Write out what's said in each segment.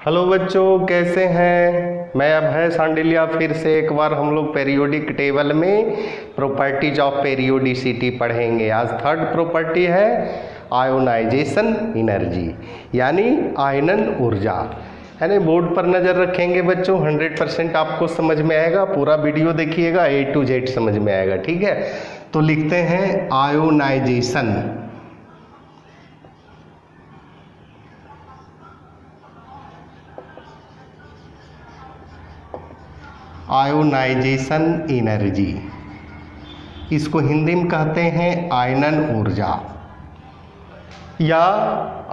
Hello बच्चों, कैसे हैं। मैं अभय सांडिल्या फिर से एक बार हम लोग पीरियोडिक टेबल में प्रॉपर्टीज ऑफ पीरियोडिसिटी पढ़ेंगे। आज थर्ड प्रॉपर्टी है आयोनाइजेशन एनर्जी, यानी आयनन ऊर्जा, है ना। बोर्ड पर नज़र रखेंगे बच्चों, 100% आपको समझ में आएगा। पूरा वीडियो देखिएगा, A to Z समझ में आएगा, ठीक है। तो लिखते हैं आयोनाइजेशन। आयोनाइजेशन एनर्जी, इसको हिंदी में कहते हैं आयनन ऊर्जा, या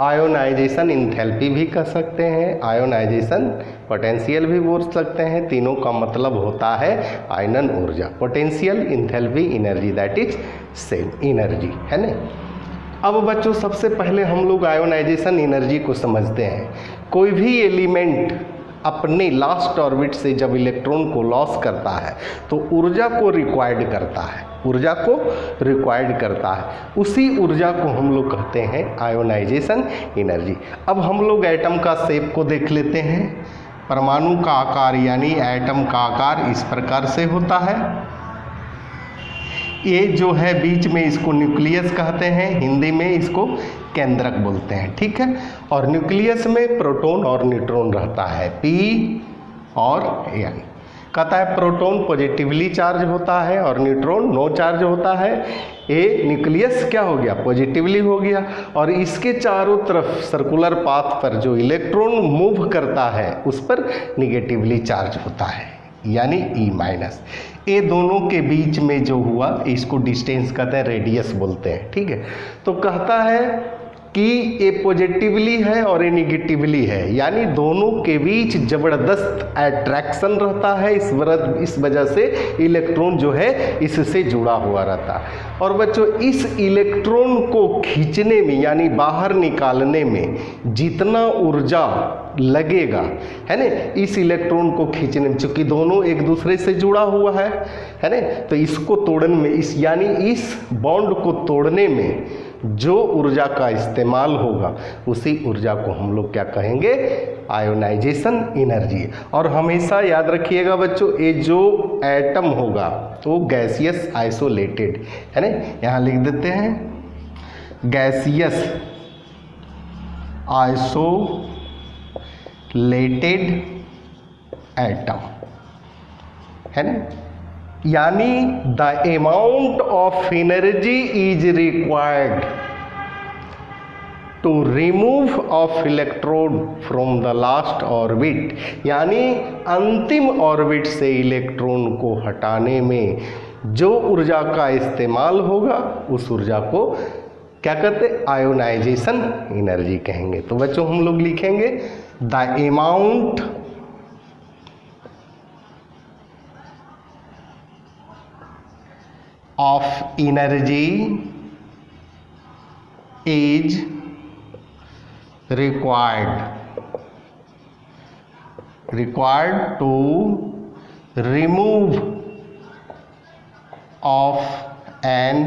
आयोनाइजेशन इंथैल्पी भी कह सकते हैं, आयोनाइजेशन पोटेंशियल भी बोल सकते हैं। तीनों का मतलब होता है आयनन ऊर्जा। Potential, enthalpy, energy, that is same energy, है ना। अब बच्चों सबसे पहले हम लोग आयोनाइजेशन एनर्जी को समझते हैं। कोई भी एलिमेंट अपने लास्ट ऑर्बिट से जब इलेक्ट्रॉन को लॉस करता है तो ऊर्जा को रिक्वायर्ड करता है, ऊर्जा को रिक्वायर्ड करता है। उसी ऊर्जा को हम लोग कहते हैं आयोनाइजेशन एनर्जी। अब हम लोग एटम का शेप को देख लेते हैं। परमाणु का आकार यानी एटम का आकार इस प्रकार से होता है। ये जो है बीच में, इसको न्यूक्लियस कहते हैं, हिंदी में इसको केंद्रक बोलते हैं, ठीक है। और न्यूक्लियस में प्रोटॉन और न्यूट्रॉन रहता है, P और N। कहता है प्रोटॉन पॉजिटिवली चार्ज होता है और न्यूट्रॉन नो चार्ज होता है। ये न्यूक्लियस क्या हो गया, पॉजिटिवली हो गया। और इसके चारों तरफ सर्कुलर पाथ पर जो इलेक्ट्रॉन मूव करता है उस पर निगेटिवली चार्ज होता है, यानी E-। ये दोनों के बीच में जो हुआ इसको डिस्टेंस कहते हैं, रेडियस बोलते हैं, ठीक है। तो कहता है कि ये पॉजिटिवली है और ये निगेटिवली है, यानी दोनों के बीच ज़बरदस्त अट्रैक्शन रहता है। इस वजह से इलेक्ट्रॉन जो है इससे जुड़ा हुआ रहता है। और बच्चों इस इलेक्ट्रॉन को खींचने में यानी बाहर निकालने में जितना ऊर्जा लगेगा, है ना, इस इलेक्ट्रॉन को खींचने में, चूंकि दोनों एक दूसरे से जुड़ा हुआ है ना, तो इसको तोड़ने में, इस बॉन्ड को तोड़ने में जो ऊर्जा का इस्तेमाल होगा उसी ऊर्जा को हम लोग क्या कहेंगे, आयोनाइजेशन एनर्जी। और हमेशा याद रखिएगा बच्चों, ये जो एटम होगा तो गैसियस आइसोलेटेड, है ना। यहाँ लिख देते हैं गैसियस आइसोलेटेड एटम, है ना। यानी the amount of energy is required to remove of electron from the last orbit, यानी अंतिम ऑर्बिट से इलेक्ट्रॉन को हटाने में जो ऊर्जा का इस्तेमाल होगा उस ऊर्जा को क्या कहते हैं, आयोनाइजेशन एनर्जी कहेंगे। तो बच्चों हम लोग लिखेंगे the amount of energy is required to remove of an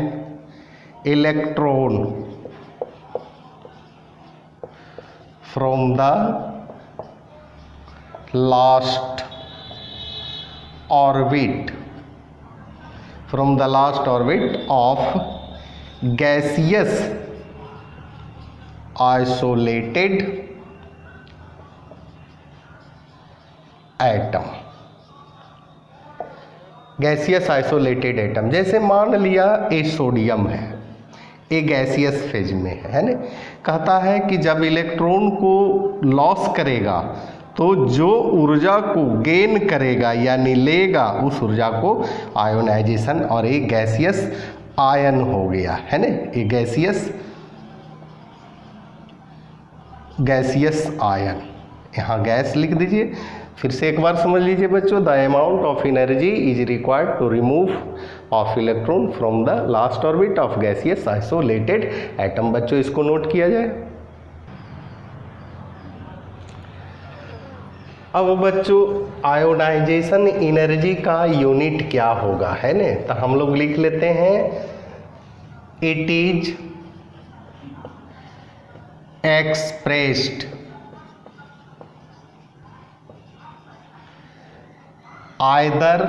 electron from the last orbit of gaseous isolated atom। Gaseous isolated atom, जैसे मान लिया ये सोडियम है, ये गैसियस फेज में है ना। कहता है कि जब इलेक्ट्रॉन को लॉस करेगा तो जो ऊर्जा को गेन करेगा यानी लेगा उस ऊर्जा को आयोनाइजेशन, और एक गैसियस आयन हो गया, है ना। एक गैसियस आयन, यहाँ गैस लिख दीजिए। फिर से एक बार समझ लीजिए बच्चों, the amount of energy is required to remove of electron from the last orbit of gaseous isolated atom. बच्चों इसको नोट किया जाए। अब बच्चों आयोनाइजेशन एनर्जी का यूनिट क्या होगा, है ना। तो हम लोग लिख लेते हैं it is expressed either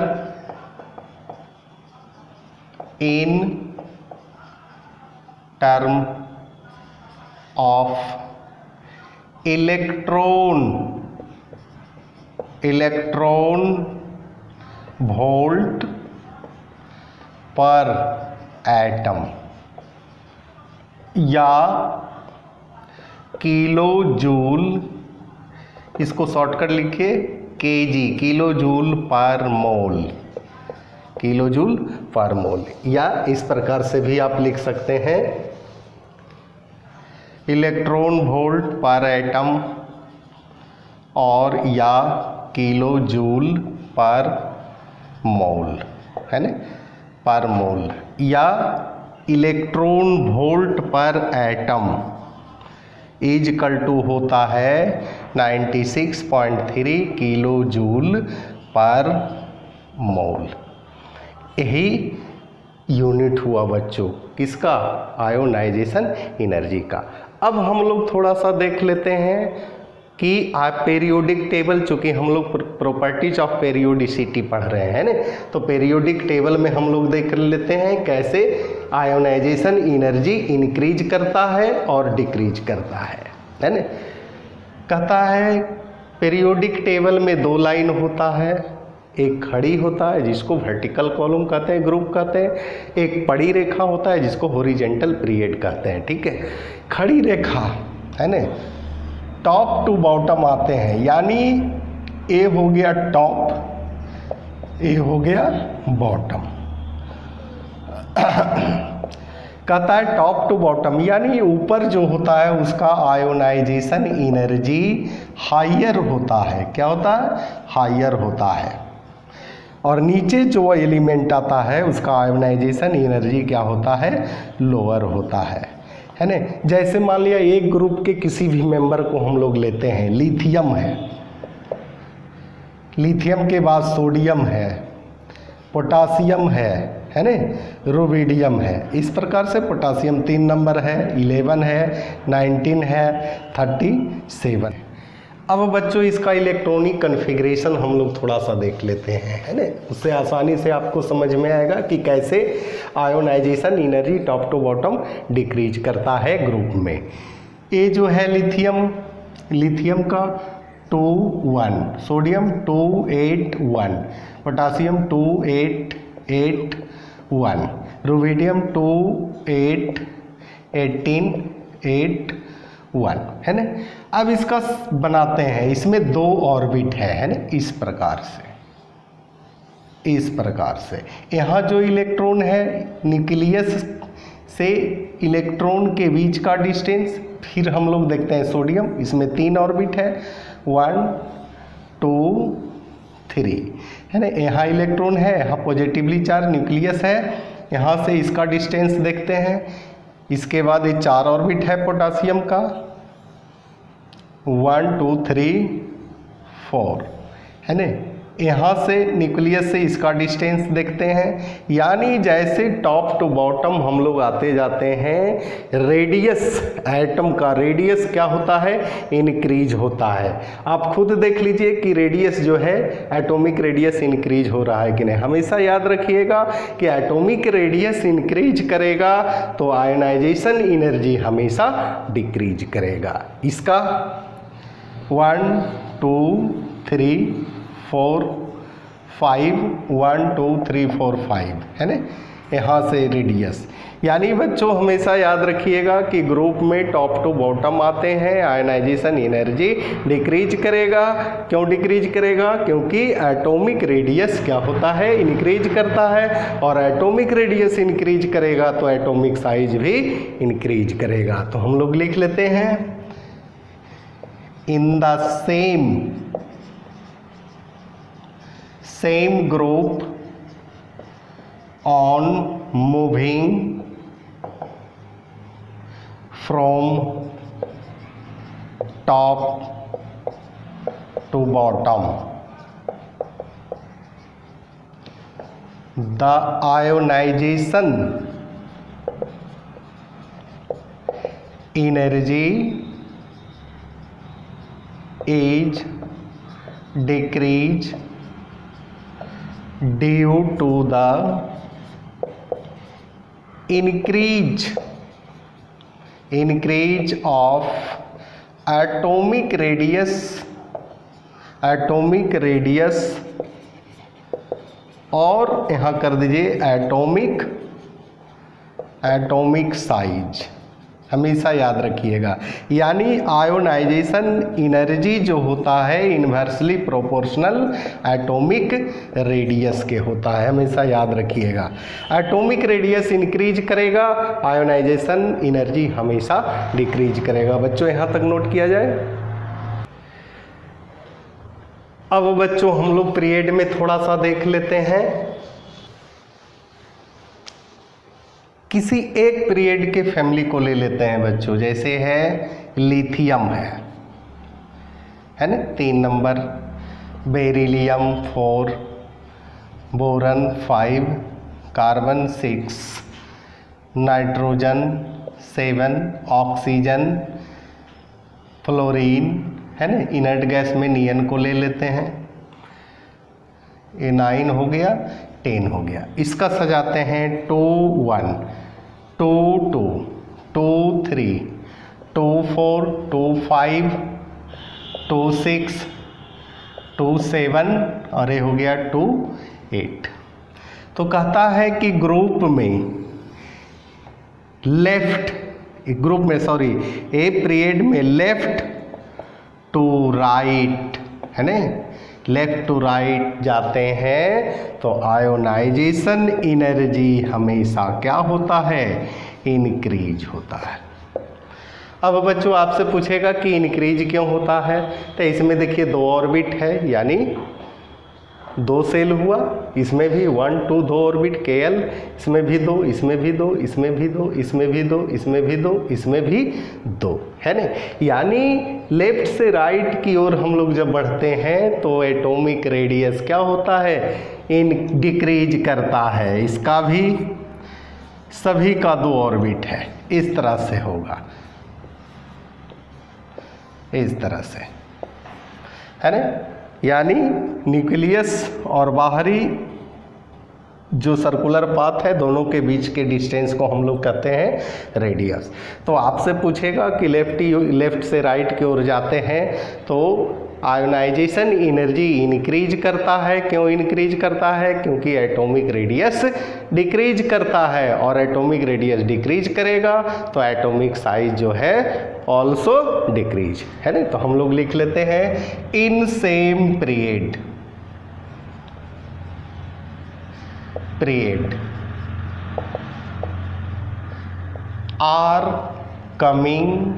in term of electron volt per atom या किलो जूल, इसको शॉर्टकट लिखिए केजी, किलो जूल पर मोल, किलो जूल पर मोल। या इस प्रकार से भी आप लिख सकते हैं इलेक्ट्रॉन वोल्ट पर एटम और या किलो जूल पर मोल, है ना, पर मोल, या इलेक्ट्रॉन वोल्ट पर एटम इज इक्वल टू होता है 96.3 किलो जूल पर मोल। यही यूनिट हुआ बच्चों किसका, आयोनाइजेशन एनर्जी का। अब हम लोग थोड़ा सा देख लेते हैं कि आप पेरियोडिक टेबल, चूँकि हम लोग प्रॉपर्टीज ऑफ पेरियोडिसिटी पढ़ रहे हैं ना, तो पेरियोडिक टेबल में हम लोग देख लेते हैं कैसे आयोनाइजेशन एनर्जी इंक्रीज करता है और डिक्रीज करता है ना। कहता है पेरियोडिक टेबल में दो लाइन होता है, एक खड़ी होता है जिसको वर्टिकल कॉलम कहते हैं, ग्रुप कहते हैं, एक पड़ी रेखा होता है जिसको हॉरिजॉन्टल पीरियड कहते हैं, ठीक है। खड़ी रेखा है ना, टॉप टू बॉटम आते हैं, यानी ए हो गया टॉप, ए हो गया बॉटम। कहता है टॉप टू बॉटम, यानी ऊपर जो होता है उसका आयोनाइजेशन एनर्जी हायर होता है। क्या होता है, हायर होता है। और नीचे जो एलिमेंट आता है उसका आयोनाइजेशन एनर्जी क्या होता है, लोअर होता है ना। जैसे मान लिया एक ग्रुप के किसी भी मेंबर को हम लोग लेते हैं, लिथियम है, लिथियम के बाद सोडियम है, पोटासियम है ना, रुबिडियम है। इस प्रकार से पोटासियम 3 नंबर है, 11 है, 19 है, 37। अब बच्चों इसका इलेक्ट्रॉनिक कन्फिग्रेशन हम लोग थोड़ा सा देख लेते हैं, है ना। उससे आसानी से आपको समझ में आएगा कि कैसे ionization energy top to bottom decrease करता है ग्रुप में। ये जो है लिथियम, लिथियम का 2,1, सोडियम 2,8,1, पोटासियम 2,8,8,1, रुबिडियम 2,8,18,8,1, है ना। अब इसका बनाते हैं, इसमें 2 ऑर्बिट है ना, इस प्रकार से, इस प्रकार से। यहाँ जो इलेक्ट्रॉन है न्यूक्लियस से इलेक्ट्रॉन के बीच का डिस्टेंस, फिर हम लोग देखते हैं सोडियम, इसमें 3 ऑर्बिट है, 1 2 3, है ना। यहाँ इलेक्ट्रॉन है, यहाँ पॉजिटिवली चार्ज न्यूक्लियस है, यहाँ से इसका डिस्टेंस देखते हैं। इसके बाद ये 4 ऑर्बिट है पोटासियम का, 1 2 3 4, है ना। यहाँ से न्यूक्लियस से इसका डिस्टेंस देखते हैं। यानी जैसे टॉप टू बॉटम हम लोग आते जाते हैं, रेडियस, एटम का रेडियस क्या होता है, इंक्रीज होता है। आप खुद देख लीजिए कि रेडियस जो है, एटॉमिक रेडियस इंक्रीज हो रहा है कि नहीं। हमेशा याद रखिएगा कि एटॉमिक रेडियस इंक्रीज करेगा तो आयोनाइजेशन एनर्जी हमेशा डिक्रीज करेगा। इसका 1 2 3 4 5, 1 2 3 4 5, है ना। यहाँ से रेडियस, यानी बच्चों हमेशा याद रखिएगा कि ग्रुप में टॉप टू बॉटम आते हैं, आयोनाइजेशन एनर्जी डिक्रीज करेगा। क्यों डिक्रीज करेगा, क्योंकि एटॉमिक रेडियस क्या होता है, इंक्रीज करता है, और एटॉमिक रेडियस इंक्रीज करेगा तो एटॉमिक साइज भी इंक्रीज करेगा। तो हम लोग लिख लेते हैं, in the same group on moving from top to bottom, the ionization energy is decreased due to the increase of atomic radius और यहाँ कर दीजिए एटॉमिक साइज, हमेशा याद रखिएगा। यानी आयोनाइजेशन एनर्जी जो होता है इन्वर्सली प्रोपोर्शनल एटॉमिक रेडियस के होता है, हमेशा याद रखिएगा। एटॉमिक रेडियस इंक्रीज करेगा, आयोनाइजेशन एनर्जी हमेशा डिक्रीज करेगा। बच्चों यहाँ तक नोट किया जाए। अब बच्चों हम लोग पीरियड में थोड़ा सा देख लेते हैं। किसी एक पीरियड के फैमिली को ले लेते हैं बच्चों, जैसे है लिथियम है ना 3 number, beryllium 4, boron 5, carbon 6, nitrogen 7, oxygen, fluorine है ना। इनर्ट गैस में नियन को ले लेते हैं, ये 9 हो गया, 10 हो गया। इसका सजाते हैं 2 1 2 2 2 3 2 4 2 5 2 6 2 7 और ये हो गया 2 8। तो कहता है कि ग्रुप में लेफ्ट, ग्रुप में सॉरी ए पीरियड में लेफ्ट टू राइट है ना, लेफ्ट टू राइट जाते हैं तो आयोनाइजेशन एनर्जी हमेशा क्या होता है, इंक्रीज होता है। अब बच्चों आपसे पूछेगा कि इंक्रीज क्यों होता है, तो इसमें देखिए 2 ऑर्बिट है, यानी 2 सेल हुआ, इसमें भी 1 2 2 ऑर्बिट KL, इसमें भी 2, इसमें भी 2, इसमें भी 2, इसमें भी 2, इसमें भी 2, इसमें भी 2 है ना। यानी लेफ्ट से राइट की ओर हम लोग जब बढ़ते हैं तो एटॉमिक रेडियस क्या होता है, इन डिक्रीज करता है। इसका भी सभी का 2 ऑर्बिट है, इस तरह से होगा, इस तरह से है ना। यानी न्यूक्लियस और बाहरी जो सर्कुलर पाथ है दोनों के बीच के डिस्टेंस को हम लोग कहते हैं रेडियस। तो आपसे पूछेगा कि लेफ्ट से राइट की ओर जाते हैं तो आयोनाइजेशन एनर्जी इंक्रीज करता है। क्यों इंक्रीज करता है, क्योंकि एटॉमिक रेडियस डिक्रीज करता है, और एटॉमिक रेडियस डिक्रीज करेगा तो एटॉमिक साइज जो है ऑल्सो डिक्रीज है ना। तो हम लोग लिख लेते हैं in same period are coming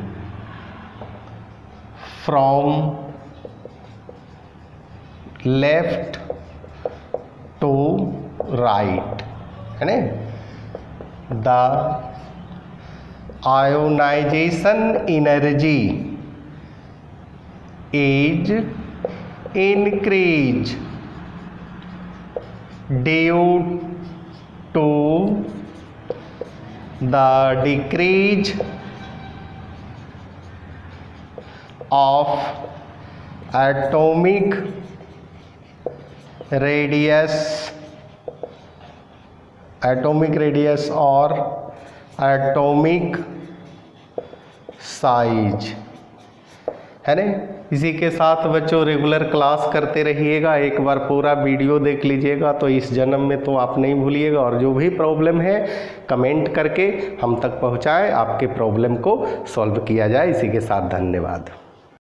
from left to right है ना, the ionization energy is increase due to the decrease of atomic radius और एटॉमिक साइज है ना। इसी के साथ बच्चों रेगुलर क्लास करते रहिएगा, एक बार पूरा वीडियो देख लीजिएगा तो इस जन्म में तो आप नहीं भूलिएगा, और जो भी प्रॉब्लम है कमेंट करके हम तक पहुंचाएं, आपके प्रॉब्लम को सॉल्व किया जाए। इसी के साथ धन्यवाद।